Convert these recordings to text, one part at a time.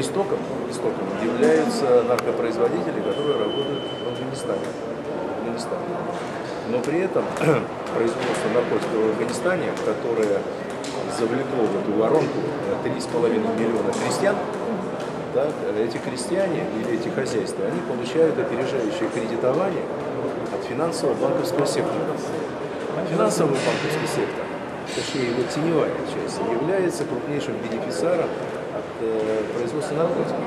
истоком являются наркопроизводители, которые работают в Афганистане. Но при этом производство наркотиков в Афганистане, которое завлекло в эту воронку 3,5 миллиона крестьян, так, эти крестьяне или эти хозяйства, они получают опережающее кредитование от финансового банковского сектора. Финансовый банковский сектор, точнее его теневая часть, является крупнейшим бенефициаром от производства наркотиков,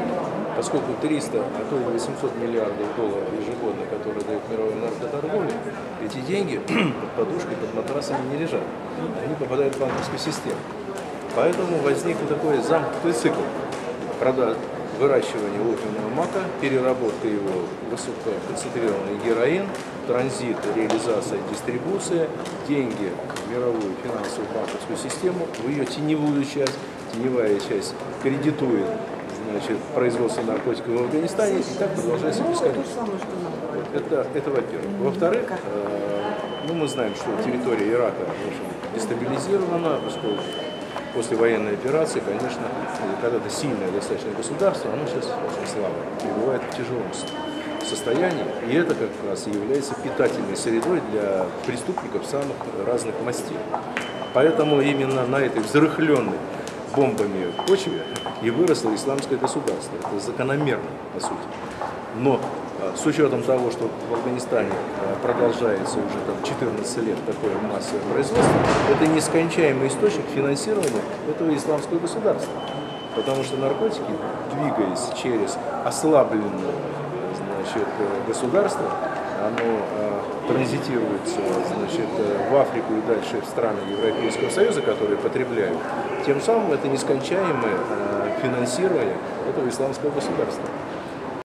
поскольку 300, а то и 800 миллиардов долларов ежегодно, которые дает мировая наркоторговля, эти деньги под подушкой, под матрасами не лежат, они попадают в банковскую систему. Поэтому возник такой замкнутый цикл выращивания опиумного мака, переработка его в высококонцентрированный героин, транзит, реализация, дистрибуция, деньги в мировую финансовую банковскую систему, в ее теневую часть. Теневая часть кредитует, значит, производство наркотиков в Афганистане, и так продолжается бесконечно. Это во-первых. Во-вторых, мы знаем, что территория Ирака дестабилизирована, поскольку после военной операции, конечно, когда-то сильное достаточно государство, оно сейчас очень слабо, пребывает в тяжелом состоянии, и это как раз является питательной средой для преступников самых разных мастей. Поэтому именно на этой взрыхленной бомбами почве и выросло исламское государство. Это закономерно, по сути. Но с учетом того, что в Афганистане продолжается уже 14 лет такое массовое производство, это нескончаемый источник финансирования этого исламского государства. Потому что наркотики, двигаясь через ослабленное, значит, государство, оно транзитируется, значит, в Африку и дальше в страны Европейского Союза, которые потребляют. Тем самым это нескончаемое финансирование этого исламского государства.